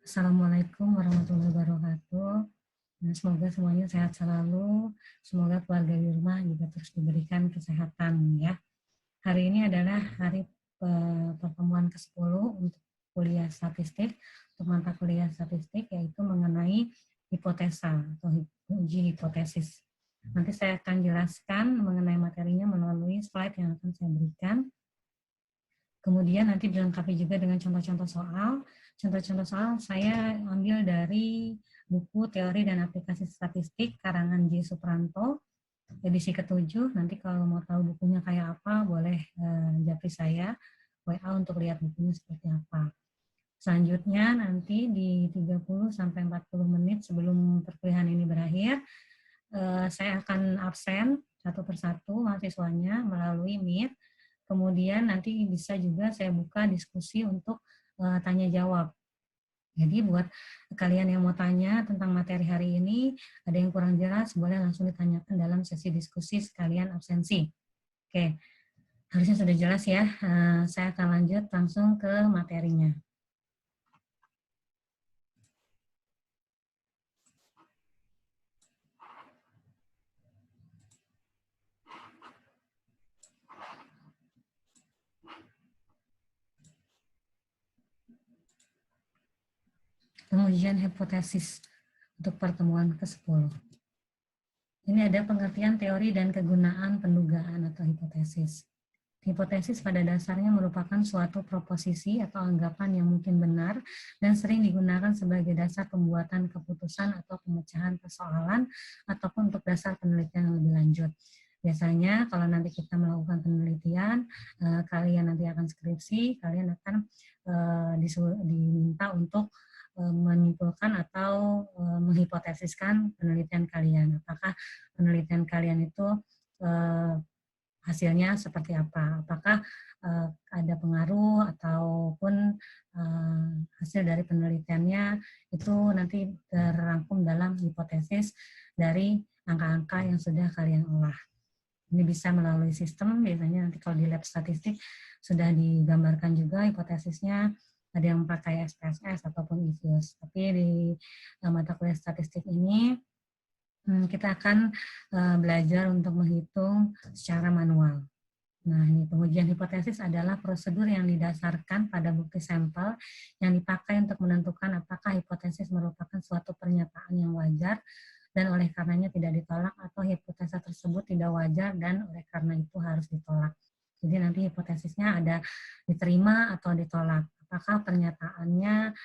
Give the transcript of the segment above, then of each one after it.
Assalamualaikum warahmatullahi wabarakatuh. Nah, semoga semuanya sehat selalu. Semoga keluarga di rumah juga terus diberikan kesehatan ya. Hari ini adalah hari pertemuan ke-10 untuk kuliah statistik, untuk mata kuliah statistik, yaitu mengenai hipotesa atau uji hipotesis. Nanti saya akan jelaskan mengenai materinya melalui slide yang akan saya berikan. Kemudian nanti dilengkapi juga dengan contoh-contoh soal. Contoh-contoh soal saya ambil dari buku Teori dan Aplikasi Statistik karangan J. Supranto, edisi ke-7. Nanti kalau mau tahu bukunya kayak apa, boleh japri saya WA untuk lihat bukunya seperti apa. Selanjutnya nanti di 30-40 menit sebelum perkuliahan ini berakhir, saya akan absen satu persatu mahasiswanya melalui Meet. Kemudian nanti bisa juga saya buka diskusi untuk tanya jawab. Jadi buat kalian yang mau tanya tentang materi hari ini, ada yang kurang jelas, boleh langsung ditanyakan dalam sesi diskusi sekalian absensi. Oke, harusnya sudah jelas ya. Saya akan lanjut langsung ke materinya. Pengujian hipotesis untuk pertemuan ke-10. Ini ada pengertian teori dan kegunaan pendugaan atau hipotesis. Hipotesis pada dasarnya merupakan suatu proposisi atau anggapan yang mungkin benar dan sering digunakan sebagai dasar pembuatan keputusan atau pemecahan persoalan ataupun untuk dasar penelitian yang lebih lanjut. Biasanya kalau nanti kita melakukan penelitian, kalian nanti akan skripsi, kalian akan diminta untuk menyimpulkan atau menghipotesiskan penelitian kalian. Apakah penelitian kalian itu hasilnya seperti apa? Apakah ada pengaruh ataupun hasil dari penelitiannya itu nanti terangkum dalam hipotesis dari angka-angka yang sudah kalian olah. Ini bisa melalui sistem, biasanya nanti kalau di lab statistik sudah digambarkan juga hipotesisnya, ada yang pakai SPSS ataupun IFUS. Tapi di mata kuliah statistik ini kita akan belajar untuk menghitung secara manual. Nah, ini pengujian hipotesis adalah prosedur yang didasarkan pada bukti sampel yang dipakai untuk menentukan apakah hipotesis merupakan suatu pernyataan yang wajar dan oleh karenanya tidak ditolak atau hipotesa tersebut tidak wajar dan oleh karena itu harus ditolak. Jadi nanti hipotesisnya ada diterima atau ditolak. Apakah pernyataannya,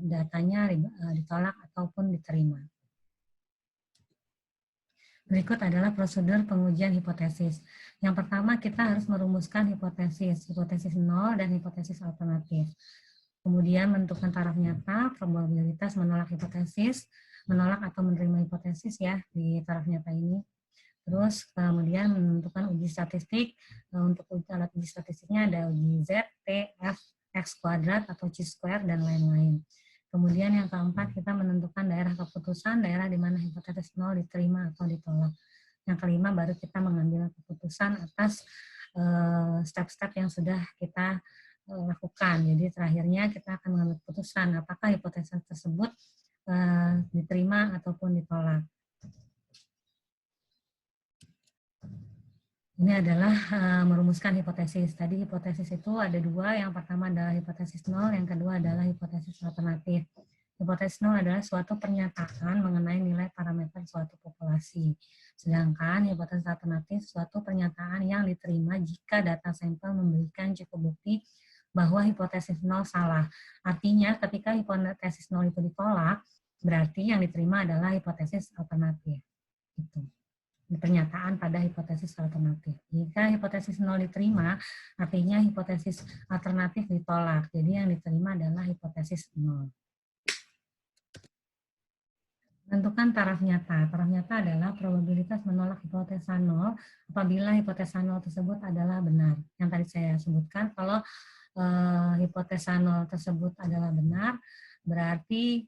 datanya ditolak ataupun diterima. Berikut adalah prosedur pengujian hipotesis. Yang pertama kita harus merumuskan hipotesis 0 dan hipotesis alternatif. Kemudian menentukan taraf nyata, probabilitas menolak hipotesis, menolak atau menerima hipotesis ya di taraf nyata ini. Terus kemudian menentukan uji statistik. Untuk alat uji statistiknya ada uji Z, T, F, X kuadrat atau C square dan lain-lain. Kemudian yang keempat kita menentukan daerah keputusan, daerah di mana hipotesis 0 diterima atau ditolak. Yang kelima baru kita mengambil keputusan atas step-step yang sudah kita lakukan. Jadi terakhirnya kita akan mengambil keputusan apakah hipotesis tersebut diterima ataupun ditolak. Ini adalah merumuskan hipotesis. Tadi hipotesis itu ada dua, yang pertama adalah hipotesis 0, yang kedua adalah hipotesis alternatif. Hipotesis 0 adalah suatu pernyataan mengenai nilai parameter suatu populasi. Sedangkan hipotesis alternatif suatu pernyataan yang diterima jika data sampel memberikan cukup bukti bahwa hipotesis 0 salah. Artinya ketika hipotesis 0 itu ditolak, berarti yang diterima adalah hipotesis alternatif. Gitu. Pernyataan pada hipotesis alternatif. Jika hipotesis 0 diterima, artinya hipotesis alternatif ditolak. Jadi yang diterima adalah hipotesis 0. Tentukan taraf nyata. Taraf nyata adalah probabilitas menolak hipotesa 0 apabila hipotesa 0 tersebut adalah benar. Yang tadi saya sebutkan, kalau hipotesa 0 tersebut adalah benar, berarti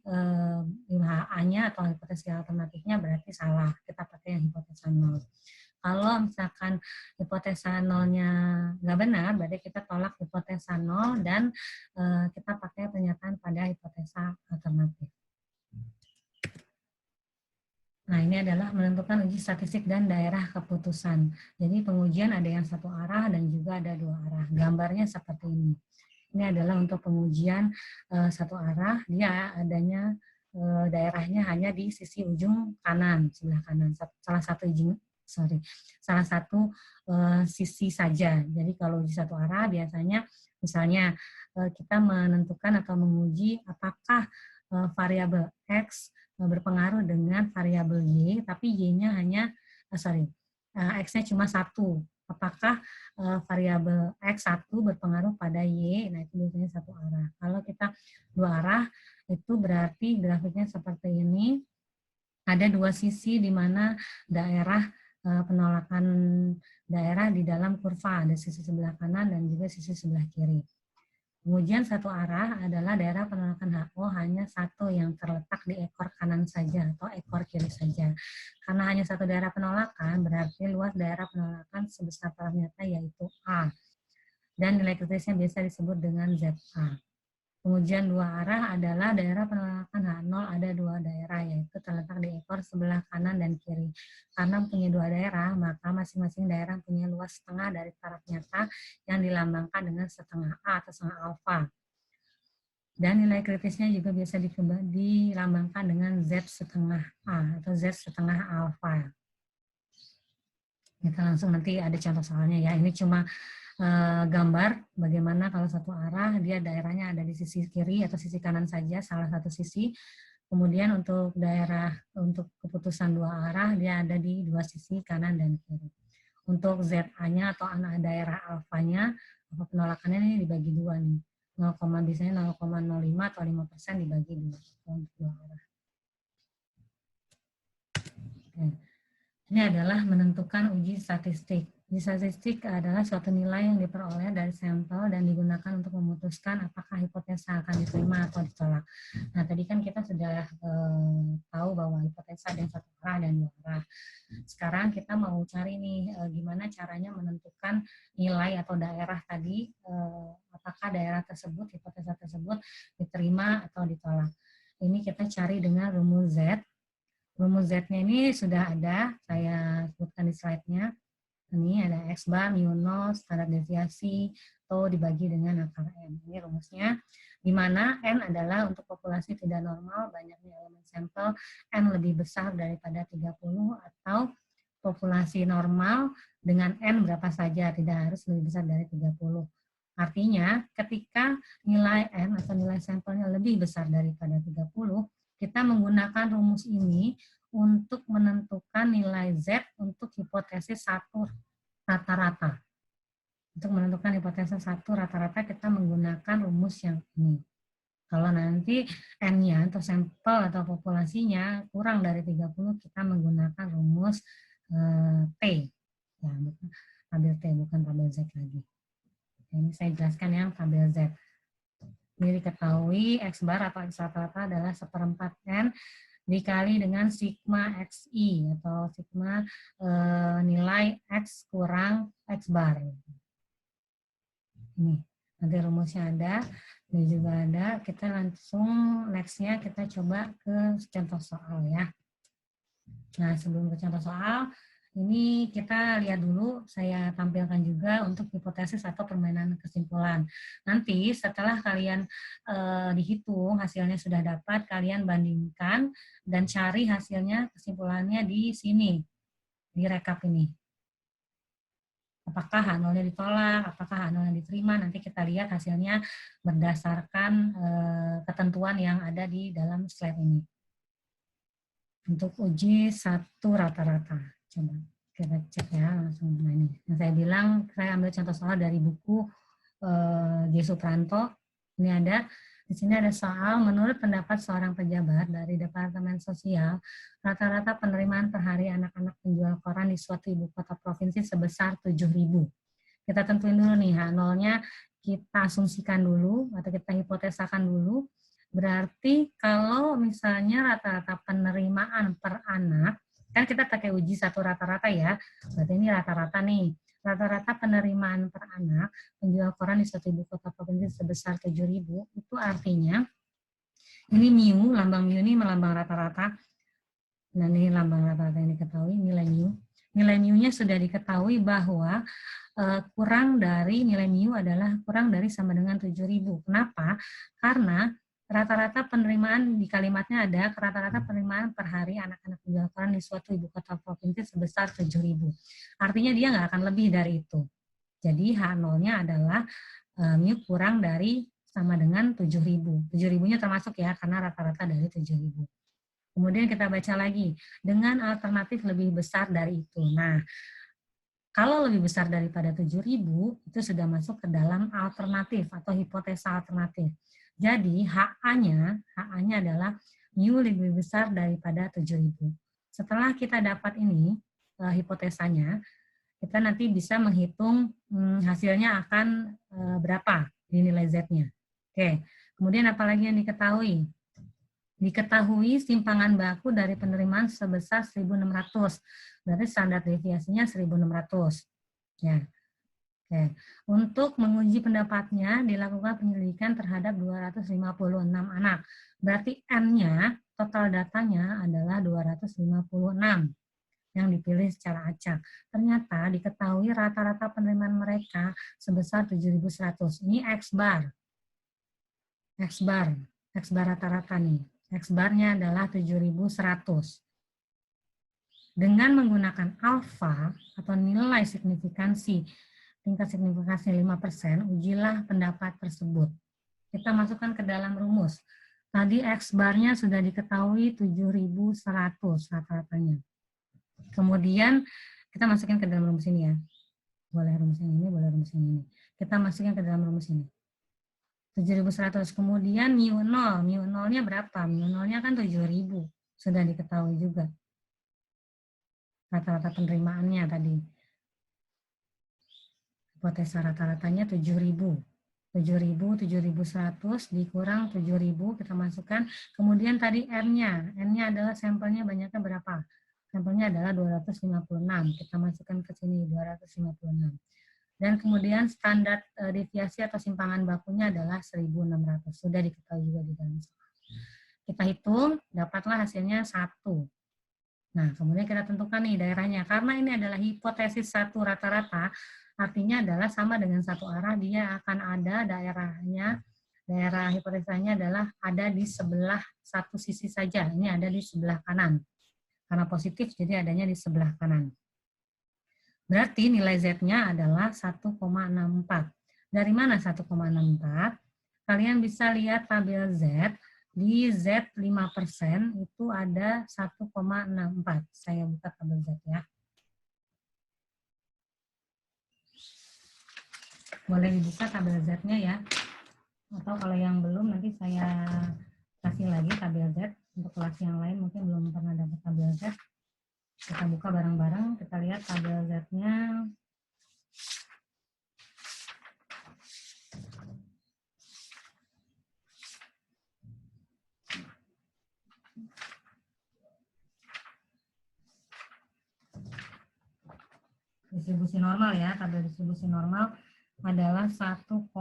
HA-nya atau hipotesis alternatifnya berarti salah. Kita pakai yang hipotesa 0. Kalau misalkan hipotesa nolnya nggak benar, berarti kita tolak hipotesa nol dan kita pakai pernyataan pada hipotesa alternatif. Nah, ini adalah menentukan uji statistik dan daerah keputusan. Jadi pengujian ada yang satu arah dan juga ada dua arah. Gambarnya seperti ini. Ini adalah untuk pengujian satu arah, dia adanya daerahnya hanya di sisi ujung kanan, sebelah kanan. Salah satu sisi saja. Jadi kalau uji satu arah biasanya misalnya kita menentukan atau menguji apakah variabel X berpengaruh dengan variabel Y, tapi Y-nya hanya, X-nya cuma satu. Apakah variabel X1 berpengaruh pada Y? Nah, itu biasanya satu arah. Kalau kita dua arah, itu berarti grafiknya seperti ini. Ada dua sisi di mana daerah penolakan daerah di dalam kurva. Ada sisi sebelah kanan dan juga sisi sebelah kiri. Pengujian satu arah adalah daerah penolakan HO hanya satu yang terletak di ekor kanan saja atau ekor kiri saja. Karena hanya satu daerah penolakan, berarti luas daerah penolakan sebesar ternyata yaitu A. Dan nilai kritisnya biasa disebut dengan ZA. Pengujian dua arah adalah daerah penolakan H0 ada dua daerah, yaitu terletak di ekor sebelah kanan dan kiri. Karena punya dua daerah, maka masing-masing daerah punya luas setengah dari taraf nyata yang dilambangkan dengan setengah A atau setengah alfa. Dan nilai kritisnya juga biasa dilambangkan dengan Z setengah A atau Z setengah alfa. Kita langsung nanti ada contoh soalnya ya. Ini cuma gambar bagaimana kalau satu arah dia daerahnya ada di sisi kiri atau sisi kanan saja, salah satu sisi. Kemudian untuk daerah untuk keputusan dua arah dia ada di dua sisi kanan dan kiri. Untuk ZA-nya atau anak daerah alfanya, penolakannya ini dibagi dua nih. 0, biasanya 0,05 atau 5% dibagi dua untuk dua arah. Oke. Ini adalah menentukan uji statistik. Uji statistik adalah suatu nilai yang diperoleh dari sampel dan digunakan untuk memutuskan apakah hipotesa akan diterima atau ditolak. Nah, tadi kan kita sudah tahu bahwa hipotesa ada yang satu arah dan dua arah. Sekarang kita mau cari nih gimana caranya menentukan nilai atau daerah tadi, apakah daerah tersebut, hipotesa tersebut diterima atau ditolak. Ini kita cari dengan rumus Z. Rumus Z-nya ini sudah ada, saya sebutkan di slide-nya. Ini ada X bar, mu 0, standar deviasi, atau dibagi dengan akar N. Ini rumusnya, di mana N adalah untuk populasi tidak normal, banyaknya elemen sampel, N lebih besar daripada 30, atau populasi normal dengan N berapa saja, tidak harus lebih besar dari 30. Artinya, ketika nilai N atau nilai sampelnya lebih besar daripada 30, kita menggunakan rumus ini untuk menentukan nilai Z untuk hipotesis satu rata-rata. Untuk menentukan hipotesis satu rata-rata kita menggunakan rumus yang ini. Kalau nanti N-nya atau sampel atau populasinya kurang dari 30, kita menggunakan rumus T. Ya, tabel T, bukan tabel Z lagi. Ini saya jelaskan yang tabel Z. Ini diketahui X bar atau X rata-rata adalah 1/4 N dikali dengan sigma XI atau sigma nilai X kurang X bar. Ini nanti rumusnya ada, ini juga ada. Kita langsung next-nya kita coba ke contoh soal ya. Nah, sebelum ke contoh soal, ini kita lihat dulu, saya tampilkan juga untuk hipotesis atau permainan kesimpulan. Nanti setelah kalian dihitung, hasilnya sudah dapat, kalian bandingkan dan cari hasilnya, kesimpulannya di sini, di rekap ini. Apakah H0-nya ditolak, apakah H0-nya diterima, nanti kita lihat hasilnya berdasarkan ketentuan yang ada di dalam slide ini. Untuk uji satu rata-rata. Coba kita cek ya langsung. Nah, ini yang saya bilang, saya ambil contoh soal dari buku J. Supranto. Ini ada, di sini ada soal, menurut pendapat seorang pejabat dari Departemen Sosial, rata-rata penerimaan per hari anak-anak penjual koran di suatu ibu kota provinsi sebesar 7.000. Kita tentuin dulu nih, H0-nya kita asumsikan dulu, atau kita hipotesakan dulu. Berarti kalau misalnya rata-rata penerimaan per anak, Kan kita pakai uji satu rata-rata ya. Berarti ini rata-rata nih. Rata-rata penerimaan per anak penjual koran di suatu ibu kota provinsi sebesar 7.000, itu artinya ini MIU, lambang MIU ini melambang rata-rata. Nah, ini lambang rata-rata yang diketahui, nilai MIU. Nilai MIU-nya sudah diketahui bahwa kurang dari nilai MIU adalah kurang dari sama dengan 7.000. Kenapa? Karena rata-rata penerimaan di kalimatnya ada rata-rata penerimaan per hari anak-anak penjual koran di suatu ibu kota provinsi sebesar 7.000. Artinya dia nggak akan lebih dari itu. Jadi H0-nya adalah MIU kurang dari sama dengan 7.000. 7.000-nya termasuk ya karena rata-rata dari 7.000. Kemudian kita baca lagi dengan alternatif lebih besar dari itu. Nah, kalau lebih besar daripada 7.000, itu sudah masuk ke dalam alternatif atau hipotesa alternatif. Jadi HA-nya adalah MIU lebih besar daripada 7.000. Setelah kita dapat ini, hipotesanya, kita nanti bisa menghitung hasilnya akan berapa di nilai Z-nya. Oke, kemudian apalagi yang diketahui? Diketahui simpangan baku dari penerimaan sebesar 1.600. Berarti standar deviasinya 1.600. Ya. Oke. Untuk menguji pendapatnya dilakukan penyelidikan terhadap 256 anak. Berarti N-nya, total datanya adalah 256 yang dipilih secara acak. Ternyata diketahui rata-rata penerimaan mereka sebesar 7.100. Ini X bar. X bar rata-rata nih. X-bar-nya adalah 7.100. Dengan menggunakan alfa atau nilai signifikansi, tingkat signifikansi 5%, ujilah pendapat tersebut. Kita masukkan ke dalam rumus. Tadi X-bar-nya sudah diketahui 7.100 rata-ratanya. Kemudian kita masukin ke dalam rumus ini ya. Boleh rumus yang ini, boleh rumus yang ini. Kita masukkan ke dalam rumus ini. 7.100. Kemudian MIU 0. MIU 0-nya berapa? MIU 0-nya kan 7.000. Sudah diketahui juga. Rata-rata penerimaannya tadi. Hipotesa rata-ratanya 7.000. 7.100 dikurang 7.000 kita masukkan. Kemudian tadi R-nya. N-nya adalah sampelnya banyaknya berapa? Sampelnya adalah 256. Kita masukkan ke sini 256. Dan kemudian standar deviasi atau simpangan bakunya adalah 1.600. Sudah diketahui juga di dalam soal. Kita hitung, dapatlah hasilnya 1. Nah, kemudian kita tentukan nih daerahnya. Karena ini adalah hipotesis satu rata-rata, artinya adalah sama dengan satu arah, dia akan ada daerahnya, daerah hipotesanya adalah ada di sebelah satu sisi saja. Ini ada di sebelah kanan. Karena positif, jadi adanya di sebelah kanan. Berarti nilai Z-nya adalah 1,64. Dari mana 1,64? Kalian bisa lihat tabel Z. Di Z 5% itu ada 1,64. Saya buka tabel Z ya. Boleh dibuka tabel Z-nya ya. Atau kalau yang belum nanti saya kasih lagi tabel Z. Untuk kelas yang lain mungkin belum pernah dapat tabel Z. Kita buka bareng-bareng, kita lihat tabel Z-nya. Distribusi normal ya, tabel distribusi normal adalah 1,64.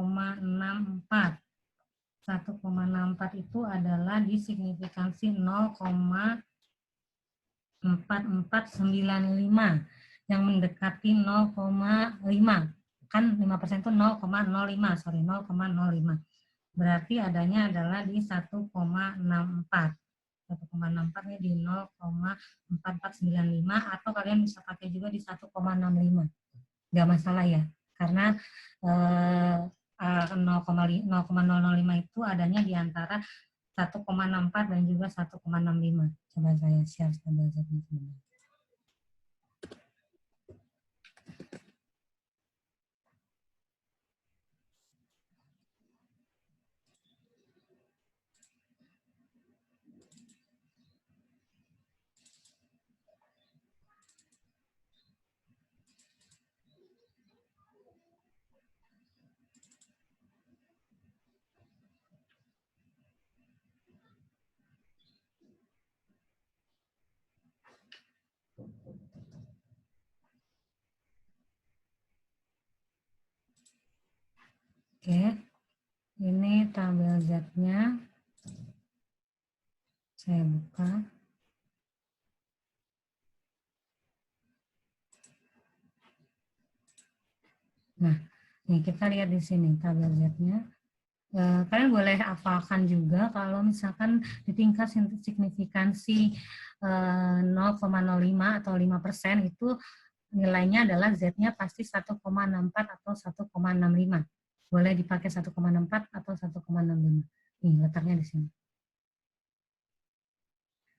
1,64 itu adalah di signifikansi 0,4495 yang mendekati 0,5. Kan 5% itu 0,05, sorry 0,05. Berarti adanya adalah di 1,64. 1,64 ini di 0,4495 atau kalian bisa pakai juga di 1,65. Nggak masalah ya, karena 0,005 itu adanya di antara 1,64 dan juga 1,65. Coba saya share tabel Z-nya sebentar. Oke, ini tabel Z-nya. Saya buka. Nah, nih kita lihat di sini tabel Z-nya. Kalian boleh hafalkan juga kalau misalkan di tingkat signifikansi 0,05 atau 5% itu nilainya adalah Z-nya pasti 1,64 atau 1,65. Boleh dipakai 1,64 atau 1,65. Nih, letaknya di sini.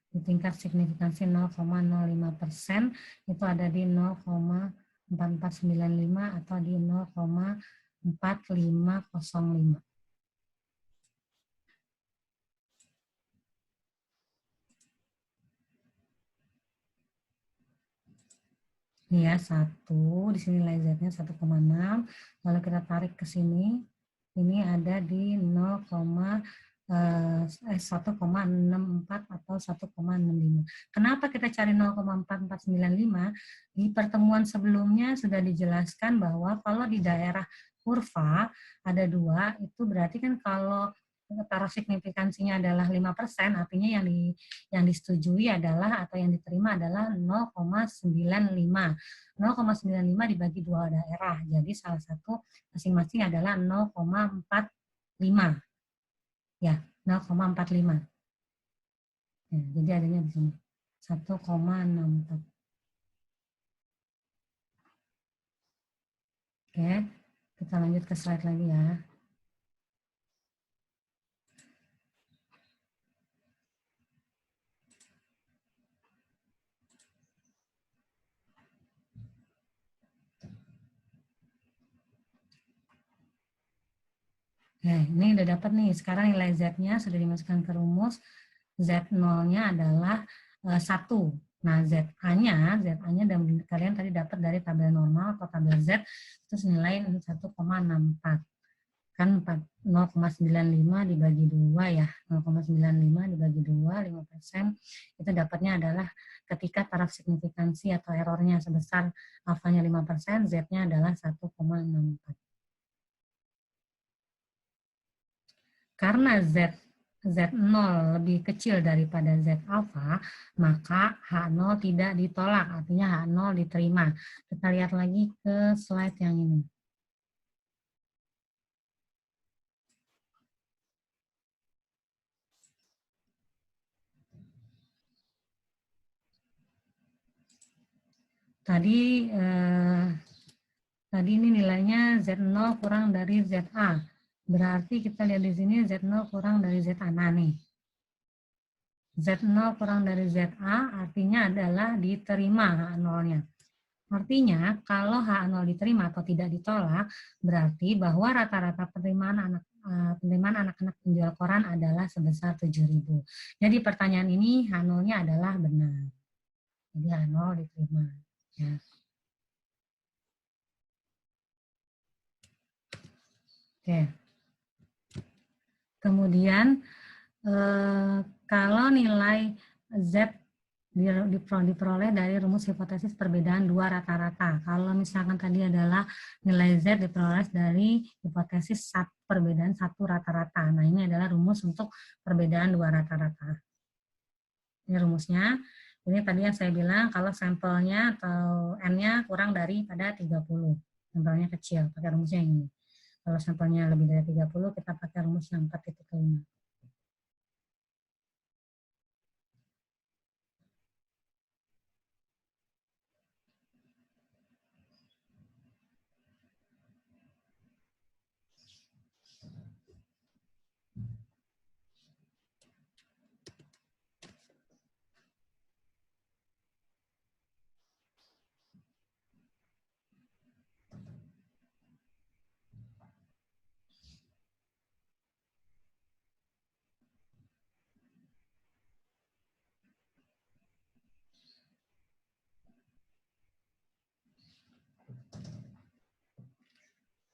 Di tingkat signifikansi 0,05% itu ada di 0,4495 atau di 0,4505. Ini ya, 1, di sini nilai Z-nya 1,6, lalu kita tarik ke sini, ini ada di 1,64 atau 1,65. Kenapa kita cari 0,4495? Di pertemuan sebelumnya sudah dijelaskan bahwa kalau di daerah kurva ada 2, itu berarti kan kalau taraf signifikansinya adalah 5%, artinya yang disetujui adalah atau yang diterima adalah 0,95. 0,95 dibagi 2 daerah. Jadi salah satu masing-masing adalah 0,45. Ya, 0,45. Ya, jadi adanya di sini 1,64. Oke, kita lanjut ke slide lagi ya. Nah, ini udah dapat nih. Sekarang nilai Z-nya sudah dimasukkan ke rumus. Z0-nya adalah 1. Nah, ZA-nya dan kalian tadi dapat dari tabel normal atau tabel Z, itu senilai 1,64. Kan 0,95 dibagi 2 ya. 0,95 dibagi 2, 5%. Itu dapatnya adalah ketika taraf signifikansi atau errornya sebesar alfanya 5%, Z-nya adalah 1,64. Karena Z0 lebih kecil daripada Z alfa, maka H0 tidak ditolak, artinya H0 diterima. Kita lihat lagi ke slide yang ini. Tadi ini nilainya Z0 kurang dari ZA. Berarti kita lihat di sini Z0 kurang dari ZA. Nah nih, Z0 kurang dari ZA artinya adalah diterima H0-nya. Artinya kalau H0 diterima atau tidak ditolak, berarti bahwa rata-rata penerimaan anak-anak penjual koran adalah sebesar 7.000. Jadi pertanyaan ini H0-nya adalah benar. Jadi H0 diterima. Ya. Oke. Kemudian kalau nilai Z diperoleh dari rumus hipotesis perbedaan dua rata-rata. Kalau misalkan tadi adalah nilai Z diperoleh dari hipotesis perbedaan satu rata-rata. Nah, ini adalah rumus untuk perbedaan dua rata-rata. Ini rumusnya. Ini tadi yang saya bilang kalau sampelnya atau N-nya kurang daripada 30. Sampelnya kecil, pakai rumusnya ini. Kalau sampelnya lebih dari 30, kita pakai rumus yang 4.5.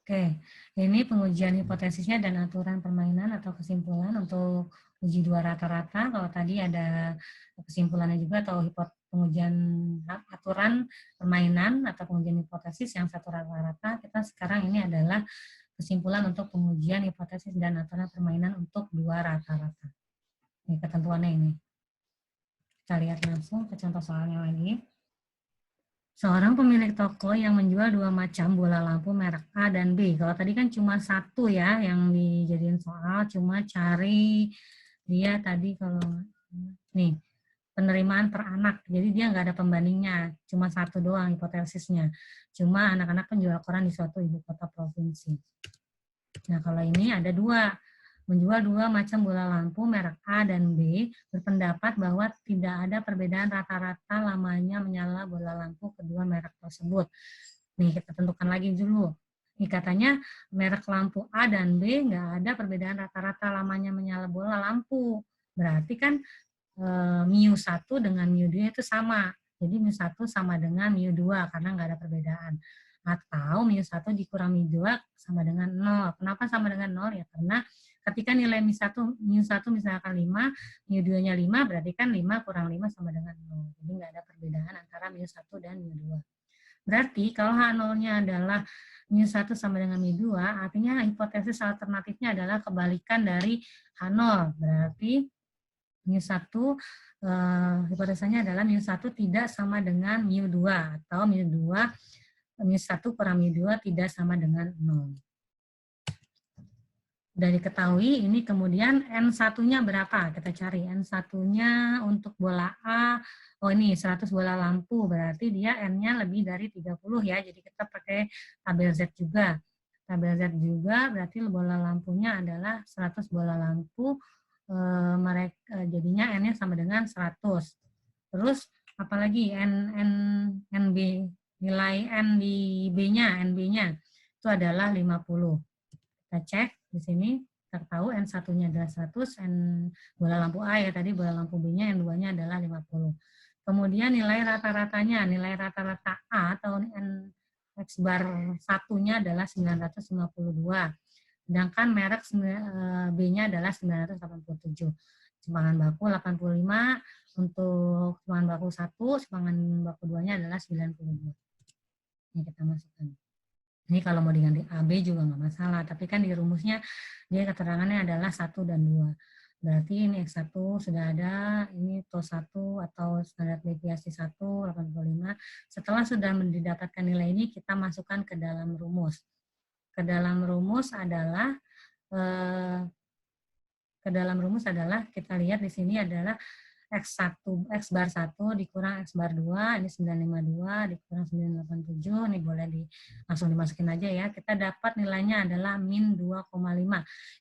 Oke, ini pengujian hipotesisnya dan aturan permainan atau kesimpulan untuk uji dua rata-rata. Kalau tadi ada kesimpulannya juga atau pengujian aturan permainan atau pengujian hipotesis yang satu rata-rata. Kita sekarang ini adalah kesimpulan untuk pengujian hipotesis dan aturan permainan untuk dua rata-rata. Ini ketentuannya ini. Kita lihat langsung ke contoh soalnya lagi. Seorang pemilik toko yang menjual dua macam bola lampu merek A dan B. Kalau tadi kan cuma satu ya yang dijadiin soal, cuma cari dia tadi kalau nih penerimaan per anak. Jadi dia nggak ada pembandingnya, cuma satu doang hipotesisnya. Cuma anak-anak penjual koran di suatu ibu kota provinsi. Nah kalau ini ada dua. Menjual dua macam bola lampu merek A dan B, berpendapat bahwa tidak ada perbedaan rata-rata lamanya menyala bola lampu kedua merek tersebut. Nih kita tentukan lagi dulu. Nih katanya merek lampu A dan B nggak ada perbedaan rata-rata lamanya menyala bola lampu. Berarti kan mu1 dengan mu2 itu sama. Jadi mu1 sama dengan mu2 karena nggak ada perbedaan. Atau mu1 dikurang mu2 sama dengan 0. Kenapa sama dengan 0? Ya karena ketika nilai mu1 misalkan 5, mu2-nya 5, berarti kan 5 kurang 5 sama dengan 0. Jadi nggak ada perbedaan antara mu1 dan mu2. Berarti kalau H0-nya adalah mu1 sama dengan mu2, artinya hipotesis alternatifnya adalah kebalikan dari H0. Berarti mu1, hipotesanya adalah mu1 tidak sama dengan mu2, atau mu1 kurang mu2 tidak sama dengan 0. Sudah diketahui, ini kemudian N1-nya berapa? Kita cari N1-nya untuk bola A, oh ini 100 bola lampu, berarti dia N-nya lebih dari 30 ya, jadi kita pakai tabel Z juga. Tabel Z juga berarti bola lampunya adalah 100 bola lampu, jadinya N-nya sama dengan 100. Terus apalagi NB, nilai N di B-nya, NB-nya itu adalah 50. Kita cek di sini, tertahu N1-nya adalah 100, N bola lampu A ya tadi, bola lampu B-nya, N2-nya adalah 50. Kemudian nilai rata-ratanya, nilai rata-rata A atau N X bar 1-nya adalah 952. Sedangkan merek B-nya adalah 987. Simpangan baku 85, untuk simpangan baku 1, simpangan baku 2-nya adalah 92. Ini kita masukkan. Ini kalau mau diganti AB juga nggak masalah, tapi kan di rumusnya dia keterangannya adalah 1 dan 2. Berarti ini X1 sudah ada, ini TOS 1 atau standar deviasi 1, 85. Setelah sudah mendapatkan nilai ini, kita masukkan ke dalam rumus. Ke dalam rumus adalah kita lihat di sini adalah X1, X bar 1 dikurang X bar 2, ini 952 dikurang 987, ini boleh langsung dimasukin aja ya. Kita dapat nilainya adalah min 2,5.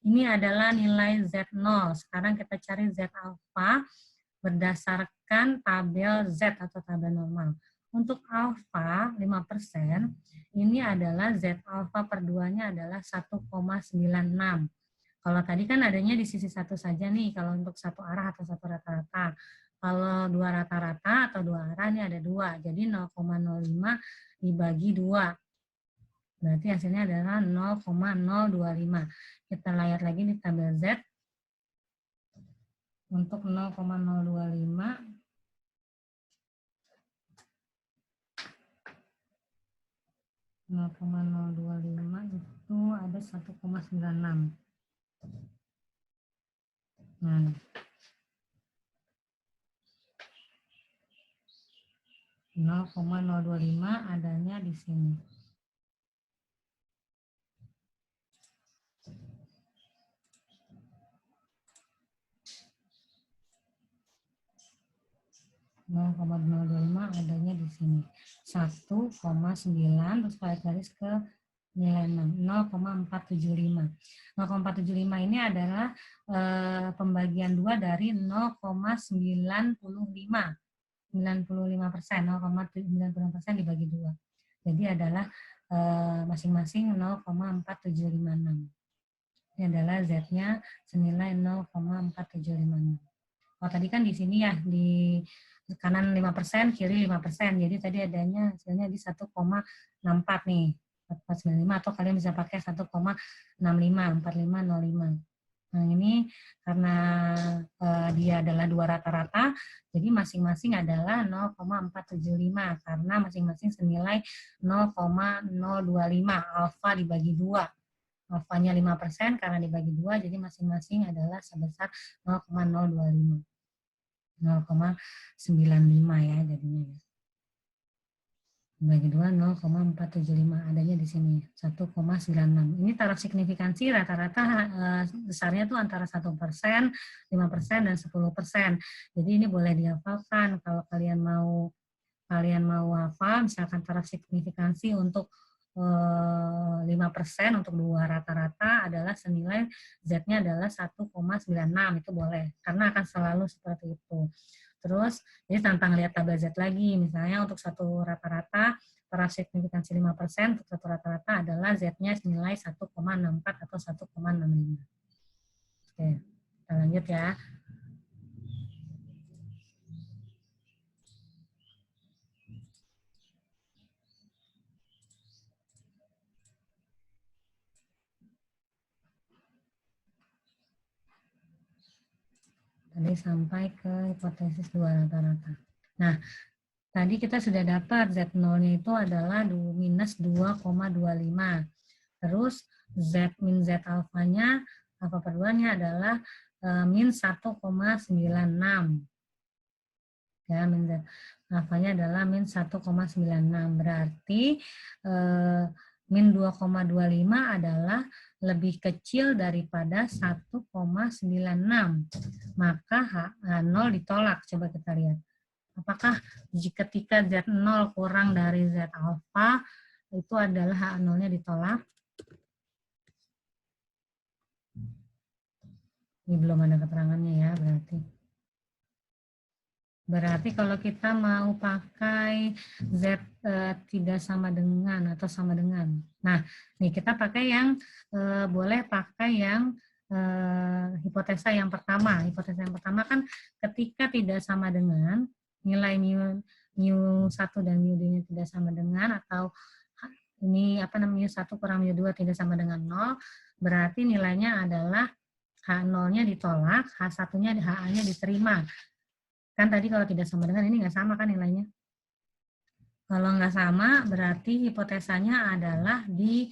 Ini adalah nilai Z0. Sekarang kita cari Z alpha berdasarkan tabel Z atau tabel normal. Untuk alpha 5%, ini adalah Z alpha per 2-nya adalah 1,96. Kalau tadi kan adanya di sisi satu saja nih, kalau untuk satu arah atau satu rata-rata. Kalau dua rata-rata atau dua arah ini ada 2, jadi 0,05 dibagi 2. Berarti hasilnya adalah 0,025. Kita lihat lagi di tabel Z. Untuk 0,025, itu ada 1,96. Nah, 0,025 adanya di sini. adanya di sini 1,9 terus balik garis ke nilai 0,475. 0,475 ini adalah pembagian 2 dari 0,95. 95%, 0,95% dibagi 2. Jadi adalah masing-masing 0,4756. Ini adalah Z-nya senilai 0,4756. Oh, tadi kan di sini ya, di kanan 5%, kiri 5%. Jadi tadi adanya hasilnya di 1,64 nih. 495 atau kalian bisa pakai 1,65, 4505. Nah, ini karena dia adalah dua rata-rata, jadi masing-masing adalah 0,475 karena masing-masing senilai 0,025 alfa dibagi 2. alfanya 5% karena dibagi 2, jadi masing-masing adalah sebesar 0,025. 0,95 ya jadinya. Bagi 2 0,475 adanya di sini 1,96. Ini taraf signifikansi rata-rata besarnya tuh antara 1%, 5% dan 10%. Jadi ini boleh dihafalkan kalau kalian mau hafal, misalkan taraf signifikansi untuk 5% untuk 2 rata-rata adalah senilai Z-nya adalah 1,96, itu boleh karena akan selalu seperti itu. Terus, jadi tanpa ngelihat tabel Z lagi, misalnya untuk satu rata-rata, taraf signifikansi 5%, untuk satu rata-rata adalah Z-nya senilai 1,64 atau 1,65. Oke, kita lanjut ya. Tadi sampai ke hipotesis 2 rata-rata. Nah, tadi kita sudah dapat Z0-nya itu adalah minus 2,25. Terus Z min Z alfanya, alfa per 2-nya adalah min 1,96. Ya, min Z alfanya adalah min 1,96. Berarti min 2,25 adalah lebih kecil daripada 1,96. Maka H0 ditolak. Coba kita lihat. Apakah ketika Z0 kurang dari Z alfa, itu adalah H0-nya ditolak? Ini belum ada keterangannya ya, berarti kalau kita mau pakai Z tidak sama dengan atau sama dengan. Nah, nih kita pakai yang boleh pakai yang hipotesa yang pertama. Hipotesa yang pertama kan ketika tidak sama dengan nilai mu 1 dan mu 2-nya tidak sama dengan, atau ini apa namanya 1 kurang mu 2 tidak sama dengan 0, berarti nilainya adalah H0-nya ditolak, H1-nya HA-nya diterima. Kan tadi kalau tidak sama dengan ini nggak sama kan nilainya. Kalau nggak sama berarti hipotesanya adalah di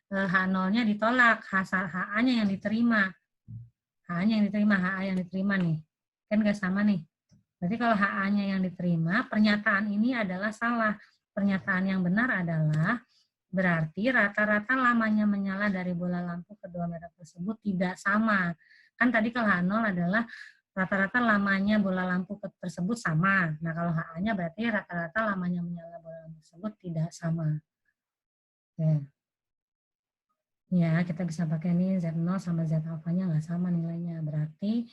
H0-nya ditolak, HA-nya yang diterima. HA-nya yang diterima, HA yang diterima nih. Kan nggak sama nih. Berarti kalau HA-nya yang diterima, pernyataan ini adalah salah. Pernyataan yang benar adalah berarti rata-rata lamanya menyala dari bola lampu kedua merek tersebut tidak sama. Kan tadi kalau H0 adalah rata-rata lamanya bola lampu tersebut sama. Nah, kalau HA-nya berarti rata-rata lamanya menyala bola lampu tersebut tidak sama. Oke. Ya, kita bisa pakai ini Z0 sama Z alfanya nggak sama nilainya. Berarti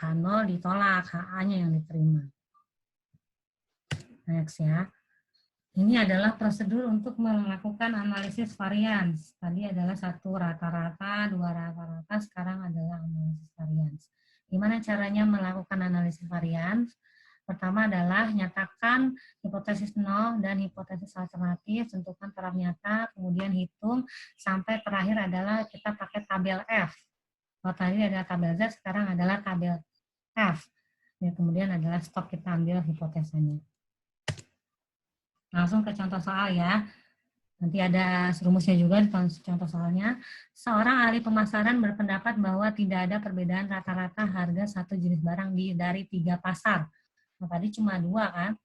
H0 ditolak, HA-nya yang diterima. Next ya. Ini adalah prosedur untuk melakukan analisis varians. Tadi adalah 1 rata-rata, 2 rata-rata, sekarang adalah analisis varians. Gimana caranya melakukan analisis varians? Pertama adalah nyatakan hipotesis 0 dan hipotesis alternatif, tentukan taraf nyata, kemudian hitung, sampai terakhir adalah kita pakai tabel F. Kalau tadi adalah tabel Z, sekarang adalah tabel F. Dan kemudian adalah stok kita ambil hipotesanya. Langsung ke contoh soal ya. Nanti ada rumusnya juga di contoh soalnya. Seorang ahli pemasaran berpendapat bahwa tidak ada perbedaan rata-rata harga satu jenis barang dari 3 pasar. Nah, tadi cuma 2 kan.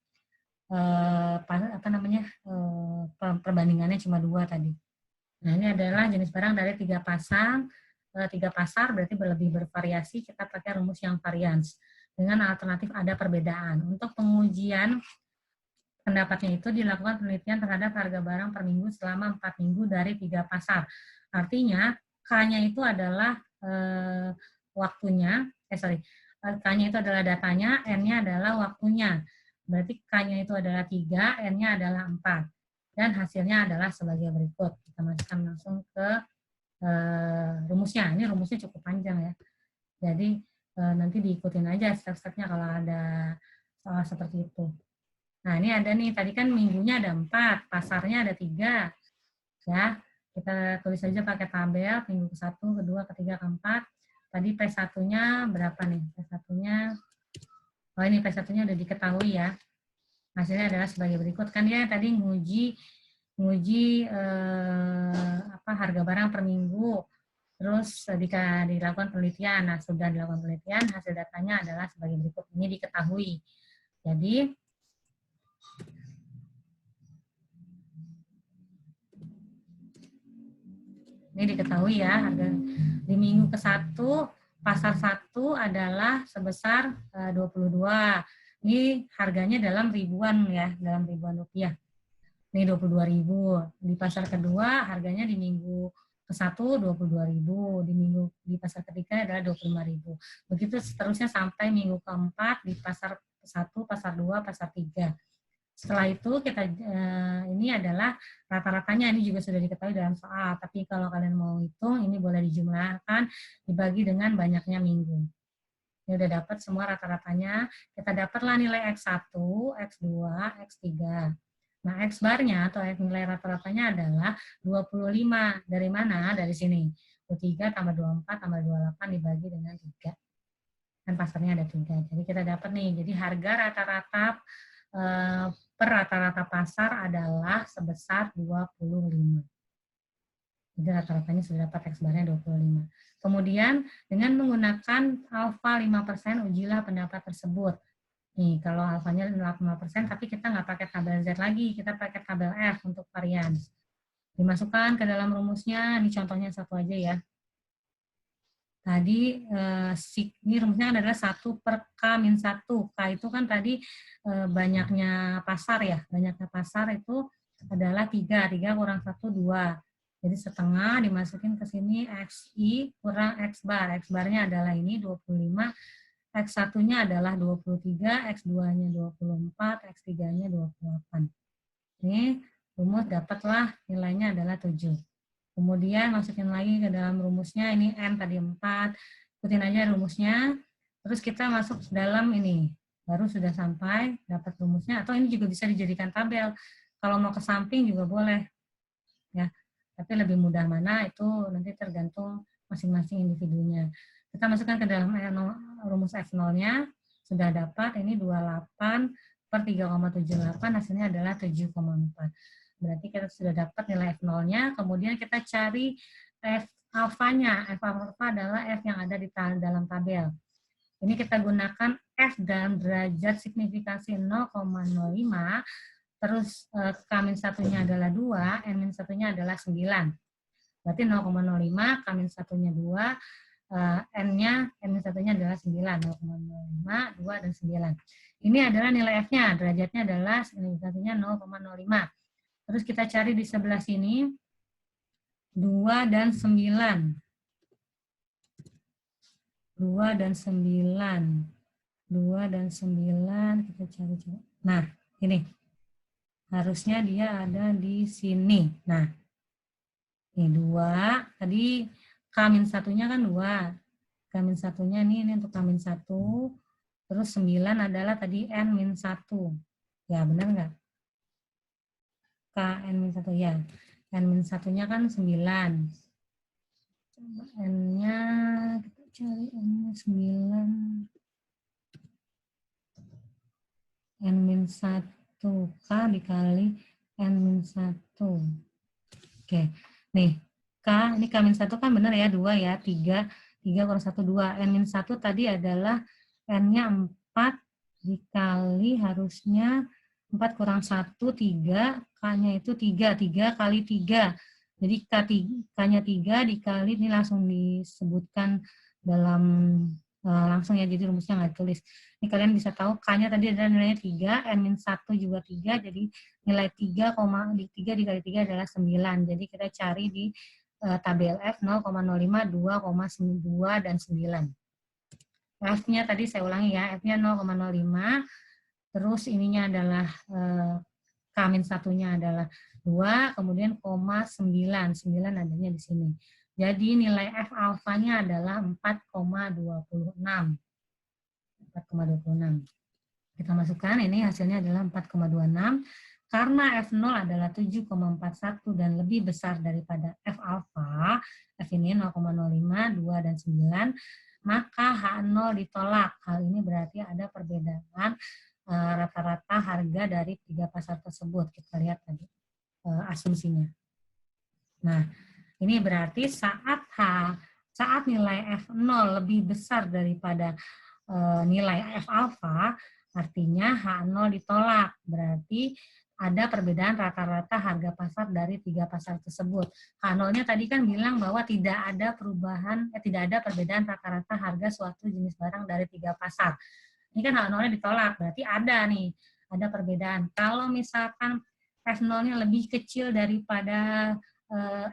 Perbandingannya cuma 2 tadi. Nah, ini adalah jenis barang dari 3 pasar. 3 pasar berarti lebih bervariasi. Kita pakai rumus yang varians. Dengan alternatif ada perbedaan. Untuk pengujian pendapatnya itu dilakukan penelitian terhadap harga barang per minggu selama 4 minggu dari 3 pasar. Artinya, K-nya itu adalah waktunya, K-nya itu adalah datanya, N-nya adalah waktunya. Berarti K-nya itu adalah 3, N-nya adalah 4. Dan hasilnya adalah sebagai berikut. Kita masukkan langsung ke rumusnya. Ini rumusnya cukup panjang ya. Jadi, nanti diikutin aja step-stepnya kalau ada soal seperti itu. Nah, ini ada nih, tadi kan minggunya ada 4, pasarnya ada 3. Ya, kita tulis saja pakai tabel, minggu ke-1, ke-2, ke-3, ke-4. Tadi P1-nya berapa nih? P1-nya, oh ini P1-nya udah diketahui ya. Hasilnya adalah sebagai berikut. Kan dia tadi nguji menguji harga barang per minggu. Terus dilakukan penelitian. Nah, sudah dilakukan penelitian, hasil datanya adalah sebagai berikut. Ini diketahui. Jadi, ini diketahui ya, harga di minggu ke-1, pasar 1 adalah sebesar 22. Ini harganya dalam ribuan ya, dalam ribuan rupiah. Ini 22.000. Di pasar kedua harganya di minggu ke-1 22.000, di pasar ketiga adalah 25.000. Begitu seterusnya sampai minggu ke-4 di pasar 1, pasar 2, pasar 3. Setelah itu kita ini adalah rata-ratanya, ini juga sudah diketahui dalam soal, tapi kalau kalian mau hitung ini boleh dijumlahkan dibagi dengan banyaknya minggu. Ini udah dapat semua rata-ratanya, kita dapatlah nilai X1, X2, X3. Nah, X barnya atau nilai rata-ratanya adalah 25. Dari mana? Dari sini. 23 tambah 24 tambah 28 dibagi dengan 3. Kan pasarnya ada 3. Jadi kita dapat nih, jadi harga rata-rata per rata-rata pasar adalah sebesar 25. Jadi rata-ratanya sudah dapat X barnya 25. Kemudian dengan menggunakan alfa 5%, ujilah pendapat tersebut. Nih, kalau alfanya 5%, tapi kita nggak pakai tabel Z lagi, kita pakai tabel F untuk varian. Dimasukkan ke dalam rumusnya, ini contohnya satu aja ya. Tadi ini rumusnya adalah 1 per K-1. K itu kan tadi banyaknya pasar ya, banyaknya pasar itu adalah 3 kurang 1, 2. Jadi setengah dimasukin ke sini XI kurang X bar. X barnya adalah ini 25. X1-nya adalah 23, X2-nya 24, X3-nya 28. Ini rumus dapatlah nilainya adalah 7. Kemudian masukin lagi ke dalam rumusnya, ini N tadi 4, ikutin aja rumusnya, terus kita masuk dalam ini, baru sudah sampai dapat rumusnya, atau ini juga bisa dijadikan tabel, kalau mau ke samping juga boleh, ya. Tapi lebih mudah mana itu nanti tergantung masing-masing individunya. Kita masukkan ke dalam rumus F0-nya, sudah dapat, ini 28 per 3,78, hasilnya adalah 7,4. Berarti kita sudah dapat nilai F0-nya, kemudian kita cari F alfanya. F alfa adalah F yang ada di dalam tabel. Ini kita gunakan F dalam derajat signifikasi 0,05, terus K-1-nya adalah 2, N-1-nya adalah 9. Berarti 0,05, K-1-nya 2, N-1-nya adalah 9, 0,05, 2, dan 9. Ini adalah nilai F-nya, derajatnya adalah signifikasinya 0,05. Terus kita cari di sebelah sini, 2 dan 9. 2 dan 9. 2 dan 9, kita cari. Nah, ini. Harusnya dia ada di sini. Nah, ini 2. Tadi K-1-nya kan 2. K-1-nya ini untuk K-1. Terus 9 adalah tadi N-1. Ya, benar nggak? K-N-1, ya. N-1-nya kan 9. Coba N-nya, kita cari N-nya 9. N-1. K dikali N-1. Oke. Nih, K, ini K-1 kan benar ya, 2 ya, 3 kurang 1, 2. N-1 tadi adalah N-nya 4 dikali harusnya 4 kurang 1, 3, K-nya itu 3 kali 3. Jadi K-nya 3 dikali, ini langsung disebutkan dalam langsung ya, jadi rumusnya nggak ditulis. Ini kalian bisa tahu K-nya tadi adalah nilainya 3, N-1 juga 3, jadi nilai 3 dikali 3 adalah 9. Jadi kita cari di tabel F 0,05, 2,2, dan 9. F-nya tadi saya ulangi ya, F-nya 0,05, terus ininya adalah K-1-nya adalah 2, kemudian koma 9 adanya di sini. Jadi nilai F alfanya adalah 4,26. 4,26. Kita masukkan, ini hasilnya adalah 4,26. Karena F0 adalah 7,41 dan lebih besar daripada F alfa, F ini 0,05, 2, dan 9, maka H0 ditolak. Hal ini berarti ada perbedaan rata-rata harga dari 3 pasar tersebut. Kita lihat tadi. asumsinya. Nah, ini berarti saat nilai F0 lebih besar daripada nilai F alfa, artinya H0 ditolak. Berarti ada perbedaan rata-rata harga pasar dari 3 pasar tersebut. H0-nya tadi kan bilang bahwa tidak ada tidak ada perbedaan rata-rata harga suatu jenis barang dari 3 pasar. Ini kan H0-nya ditolak, berarti ada perbedaan. Kalau misalkan F0-nya lebih kecil daripada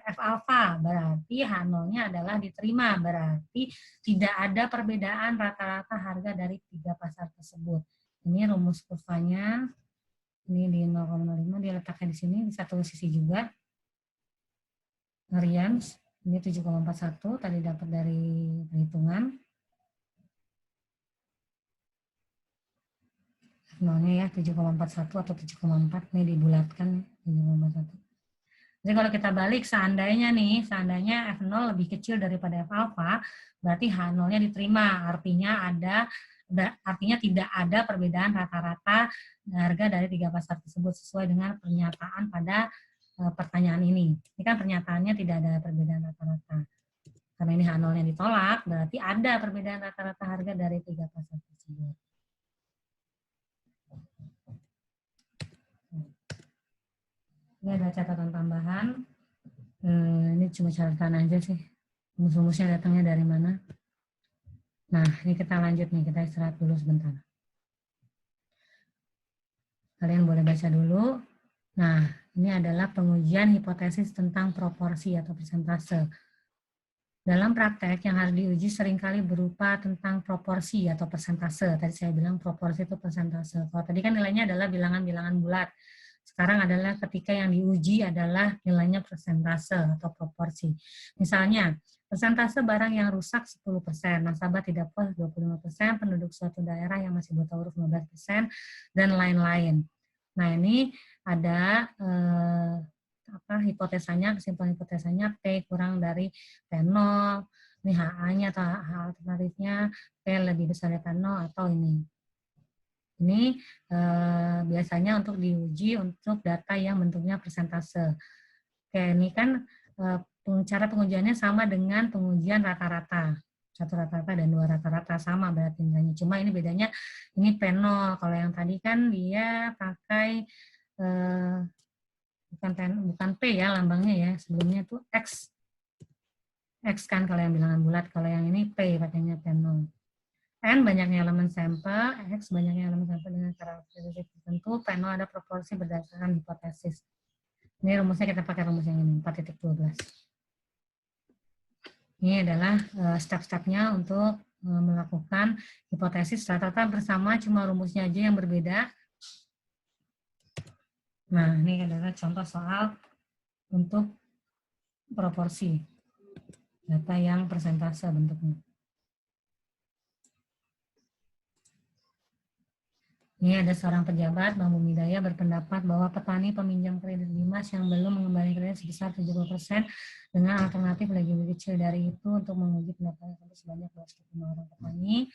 F alfa, berarti H0-nya adalah diterima, berarti tidak ada perbedaan rata-rata harga dari 3 pasar tersebut. Ini rumus kurvanya, ini di 0,05, dia letaknya di sini, di satu sisi juga. Variance, ini 7,41, tadi dapat dari perhitungan. F0-nya ya, 7,41 atau 7,4, ini dibulatkan, 7,41. Jadi kalau kita balik, seandainya F0 lebih kecil daripada F alfa, berarti H0-nya diterima. Artinya tidak ada perbedaan rata-rata harga dari 3 pasar tersebut sesuai dengan pernyataan pada pertanyaan ini. Ini kan pernyataannya tidak ada perbedaan rata-rata. Karena ini H0-nya ditolak, berarti ada perbedaan rata-rata harga dari 3 pasar tersebut. Ini ada catatan tambahan. Ini cuma catatan aja sih. Rumus-rumusnya datangnya dari mana. Nah, ini kita lanjut nih. Kita istirahat dulu sebentar. Kalian boleh baca dulu. Nah, ini adalah pengujian hipotesis tentang proporsi atau persentase. Dalam praktek yang harus diuji seringkali berupa tentang proporsi atau persentase. Tadi saya bilang proporsi itu persentase. Kalau tadi kan nilainya adalah bilangan-bilangan bulat. Sekarang adalah ketika yang diuji adalah nilainya persentase atau proporsi. Misalnya, persentase barang yang rusak 10%, nasabah tidak puas 25%, penduduk suatu daerah yang masih buta huruf 15%, dan lain-lain. Nah, ini ada hipotesanya, kesimpulan hipotesanya P kurang dari P0, ini HA-nya atau H alternatifnya P lebih besar dari P0 atau ini. Ini biasanya untuk diuji untuk data yang bentuknya persentase. Oke, ini kan cara pengujiannya sama dengan pengujian rata-rata. 1 rata-rata dan 2 rata-rata sama berarti nilainya. Cuma ini bedanya ini P0. Kalau yang tadi kan dia pakai bukan P ya lambangnya ya. Sebelumnya itu X. X kan kalau yang bilangan bulat. Kalau yang ini P pakainya P0. N banyaknya elemen sampel, X banyaknya elemen sampel dengan karakteristik tertentu, P0 ada proporsi berdasarkan hipotesis. Ini rumusnya kita pakai rumus yang ini, 4.12. Ini adalah step-stepnya untuk melakukan hipotesis rata-rata bersama, cuma rumusnya aja yang berbeda. Nah, ini adalah contoh soal untuk proporsi. Data yang persentase bentuknya. Ini ada seorang pejabat, Bang Bumidaya, berpendapat bahwa petani peminjam kredit Dimas yang belum mengembalikan kredit sebesar 70% dengan alternatif lebih kecil dari itu untuk menguji pendapatan sebanyak 25 orang petani.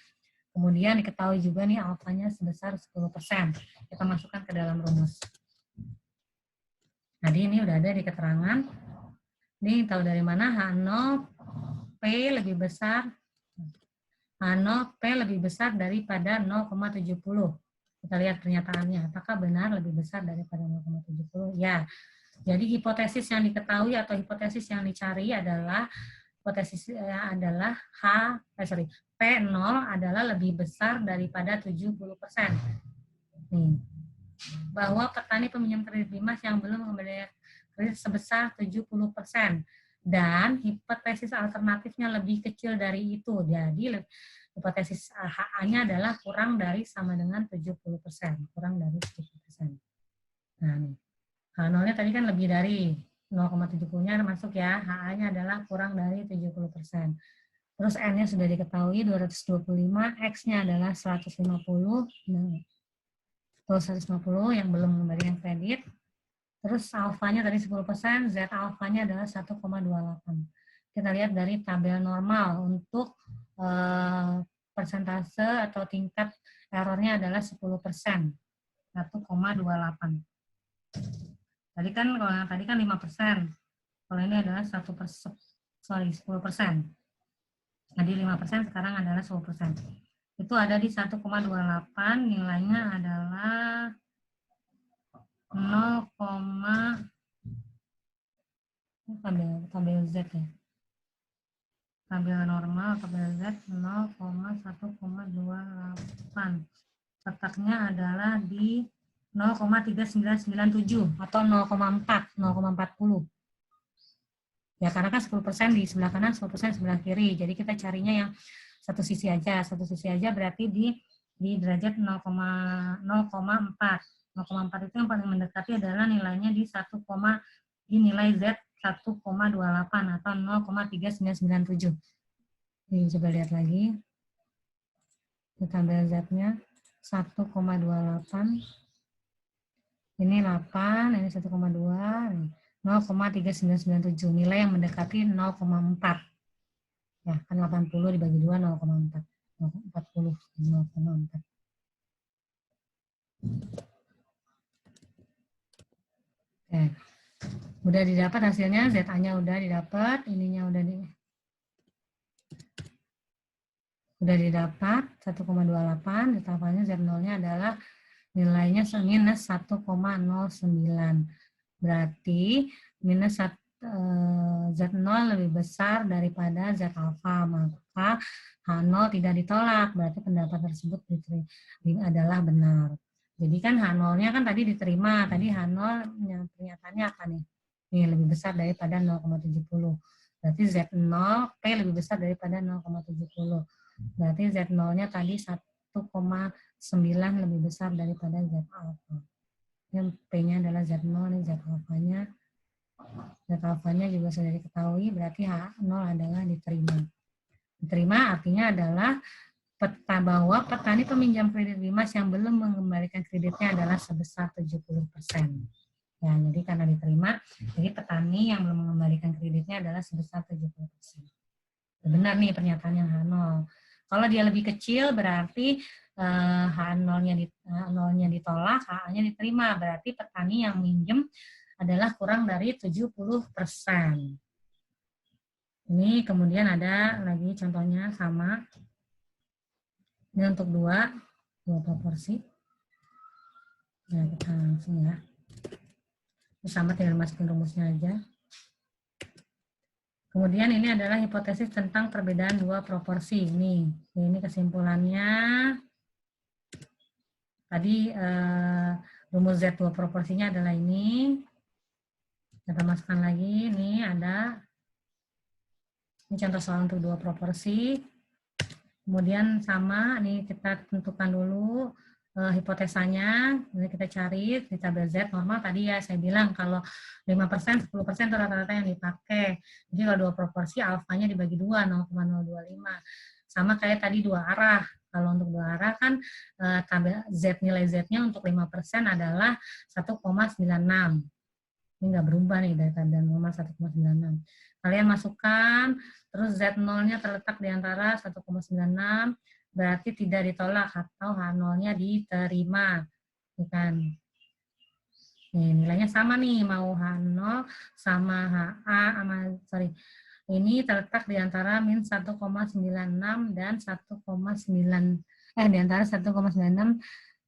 Kemudian diketahui juga nih alfanya sebesar 10%. Kita masukkan ke dalam rumus. Jadi ini udah ada di keterangan. Ini tahu dari mana H0 P lebih besar. H0 P lebih besar daripada 0,70. Kita lihat pernyataannya, apakah benar lebih besar daripada 0,70? Ya, jadi hipotesis yang diketahui atau hipotesis yang dicari adalah P0 adalah lebih besar daripada 70%. Nih, bahwa petani peminjam kredit Dimas yang belum mengembalikan kredit sebesar 70%. Dan hipotesis alternatifnya lebih kecil dari itu. Jadi hipotesis HA-nya adalah kurang dari sama dengan 70%. Kurang dari 70%. Nah, nih. H0-nya tadi kan lebih dari 0,70-nya masuk ya. HA-nya adalah kurang dari 70%. Terus N-nya sudah diketahui 225, X-nya adalah 150. Nah, 150 yang belum mengembalikan kredit. Terus alfanya tadi 10%, Z alfanya adalah 1,28. Kita lihat dari tabel normal untuk persentase atau tingkat errornya adalah 10%, 1,28. Tadi kan kalau yang tadi kan 5%. Kalau ini adalah 10%. Jadi 5% sekarang adalah 10%. Itu ada di 1,28, nilainya adalah 0, tabel Z ya. Tabel normal, tabel Z 0,1,28. Letaknya adalah di 0,3997 atau 0,40. Ya, karena kan 10% di sebelah kanan, 10% sebelah kiri. Jadi kita carinya yang satu sisi aja. Satu sisi aja berarti di derajat 0,4. 0,4 itu yang paling mendekati adalah nilainya di nilai Z 1,28 atau 0,3997. Ini coba lihat lagi. Kita ambil Z-nya 1,28. Ini 8, ini 1,2, 0,3997. Nilai yang mendekati 0,4. Ya, kan 80 dibagi 2, 0,4. 0,40, 0,4. Oke. Udah didapat hasilnya, ZA-nya udah didapat, ininya udah didapat 1,28, ditambahannya Z0-nya adalah nilainya minus 1,09. Berarti minus Z0 lebih besar daripada Z alfa, maka H0 tidak ditolak, berarti pendapat tersebut adalah benar. Jadi kan H0-nya kan tadi diterima, tadi H0 pernyataannya apa nih? Ini lebih besar daripada 0,70. Berarti Z0 P lebih besar daripada 0,70. Berarti Z0-nya tadi 1,9 lebih besar daripada Z alfa. Yang P-nya adalah Z0, ini Z alfanya. Z alfanya juga sudah diketahui, berarti H0 adalah diterima. Diterima artinya adalah peta bahwa petani peminjam kredit BIMAS yang belum mengembalikan kreditnya adalah sebesar 70%. Ya, jadi karena diterima, jadi petani yang belum mengembalikan kreditnya adalah sebesar 70%. Benar nih pernyataan yang H0. Kalau dia lebih kecil berarti H0-nya ditolak, H-nya diterima. Berarti petani yang minjem adalah kurang dari 70%. Ini kemudian ada lagi contohnya sama. Ini untuk dua proporsi. Nah, kita langsung ya. Sama tinggal masukin rumusnya aja. Kemudian ini adalah hipotesis tentang perbedaan dua proporsi. Ini kesimpulannya. Tadi rumus Z2 proporsinya adalah ini. Kita masukkan lagi. Ini ada. Ini contoh soal untuk dua proporsi. Kemudian sama, ini kita tentukan dulu hipotesanya. Ini kita cari di tabel Z normal. Tadi ya saya bilang kalau 5%, 10% itu rata-rata yang dipakai. Jadi kalau dua proporsi alfanya dibagi 2, 0,025. Sama kayak tadi dua arah. Kalau untuk dua arah kan tabel Z, nilai Z-nya untuk 5% adalah 1,96. Ini nggak berubah nih dari tabel normal 1,96. Kalian masukkan, terus Z0-nya terletak di antara 1,96, berarti tidak ditolak atau H0-nya diterima. Bukan. Nih, nilainya sama nih, mau H0 sama HA, ini terletak di antara min 1,96 dan 1,9, di antara 1,96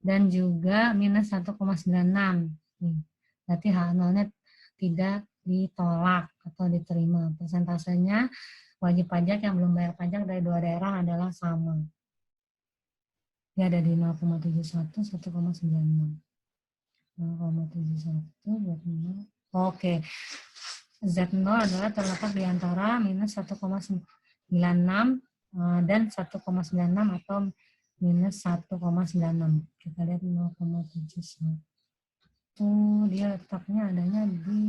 dan juga minus 1,96. Nih, berarti H0-nya tidak ditolak atau diterima. Persentasenya wajib pajak yang belum bayar pajak dari dua daerah adalah sama. Dia ada di 0,71, 1,96. 0,71, 25. Oke. Z0 adalah terletak di antara minus 1,96 dan 1,96 atau minus 1,96. Kita lihat 0,71. Dia letaknya adanya di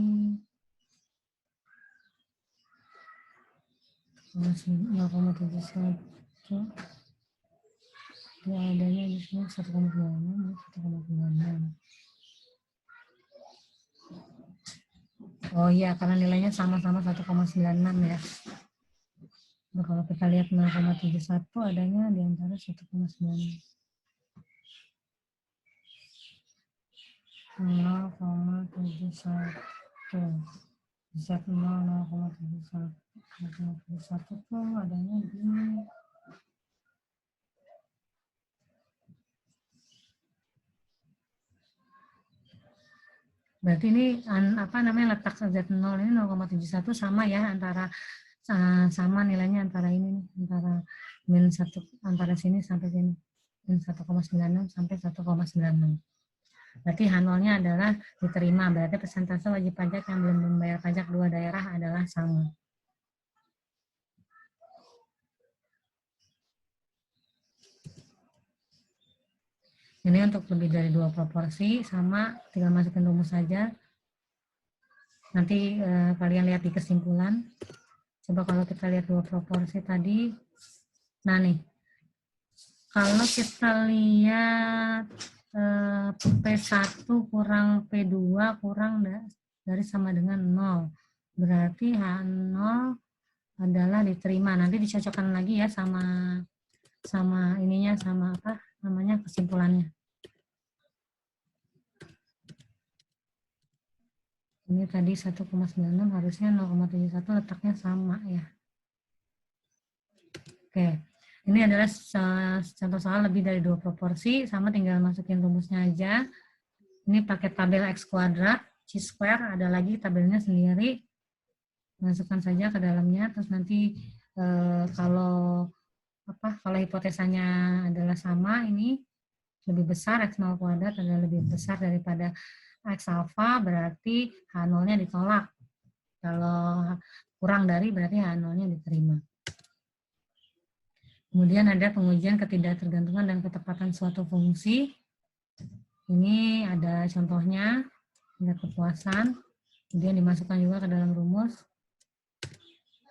0,71. Dia adanya di sini 1,96, 1,96. Oh iya, karena nilainya sama-sama 1,96 ya. Nah, kalau kita lihat 0,71 adanya di antara 1,96. 0,71. Z0 0,71 tuh adanya di berarti ini apa namanya letak Z0 ini 0,71 sama ya antara sama nilainya antara ini antara min 1 antara sini sampai sini min 1,96 sampai 1,96. Berarti H0-nya adalah diterima, berarti persentase wajib pajak yang belum membayar pajak dua daerah adalah sama. Ini untuk lebih dari 2 proporsi, sama, tinggal masukin rumus saja. Nanti kalian lihat di kesimpulan. Coba kalau kita lihat 2 proporsi tadi, nah nih, kalau kita lihat P1 kurang P2 kurang dari sama dengan 0. Berarti H0 adalah diterima. Nanti dicocokkan lagi ya sama ininya, sama apa namanya kesimpulannya. Ini tadi 1,96 harusnya 0,71 letaknya sama ya. Oke. Ini adalah contoh soal lebih dari 2 proporsi, sama tinggal masukin rumusnya aja. Ini pakai tabel X kuadrat, C square, ada lagi tabelnya sendiri. Masukkan saja ke dalamnya, terus nanti kalau hipotesanya adalah sama, ini lebih besar, X0 kuadrat adalah lebih besar daripada X alpha, berarti H0-nya ditolak. Kalau kurang dari, berarti H0-nya diterima. Kemudian ada pengujian ketidaktergantungan dan ketepatan suatu fungsi. Ini ada contohnya, tingkat kepuasan. Kemudian dimasukkan juga ke dalam rumus.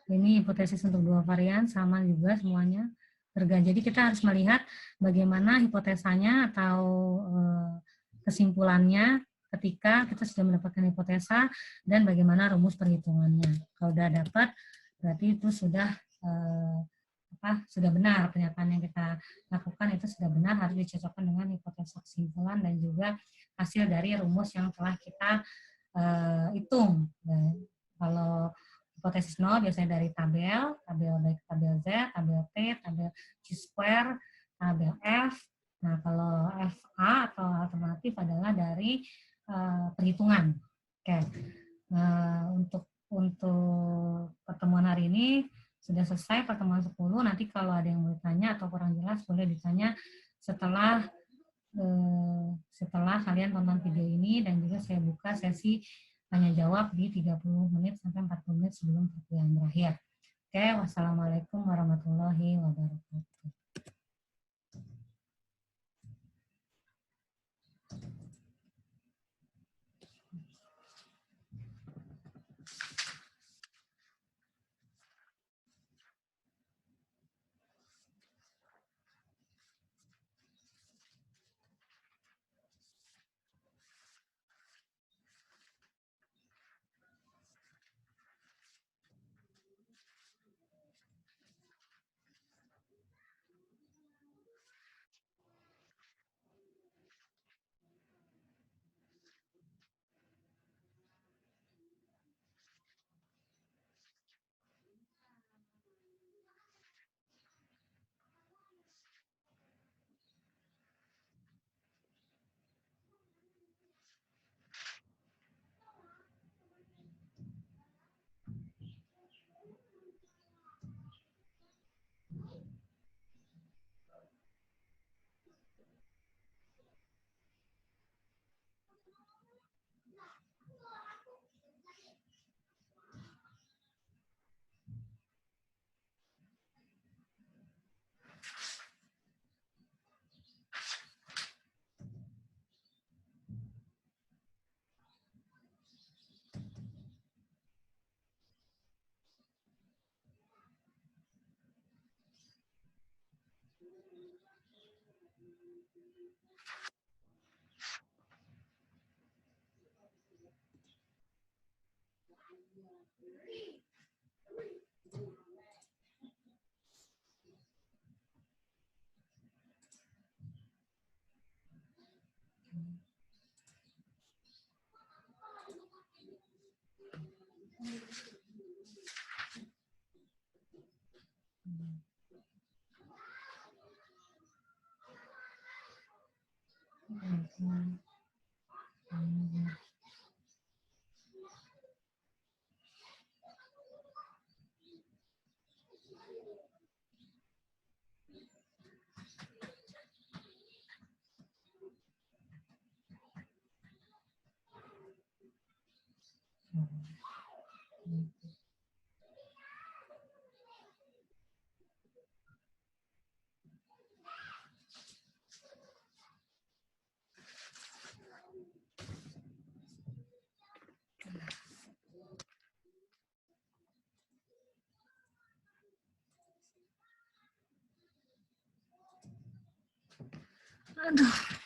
Ini hipotesis untuk 2 varian, sama juga semuanya. Jadi kita harus melihat bagaimana hipotesanya atau kesimpulannya ketika kita sudah mendapatkan hipotesa dan bagaimana rumus perhitungannya. Kalau sudah dapat, berarti itu sudah sudah benar pernyataan yang kita lakukan itu sudah benar, harus dicocokkan dengan hipotesa kesimpulan dan juga hasil dari rumus yang telah kita hitung. Dan kalau hipotesis 0 biasanya dari tabel baik tabel Z, tabel T, tabel Q square, tabel F. Nah, kalau FA atau alternatif adalah dari perhitungan. Oke. Untuk pertemuan hari ini sudah selesai pertemuan 10. Nanti kalau ada yang mau ditanya atau kurang jelas boleh ditanya setelah kalian tonton video ini, dan juga saya buka sesi tanya jawab di 30 menit sampai 40 menit sebelum perkuliahan berakhir. Oke, wassalamualaikum warahmatullahi wabarakatuh. Aduh.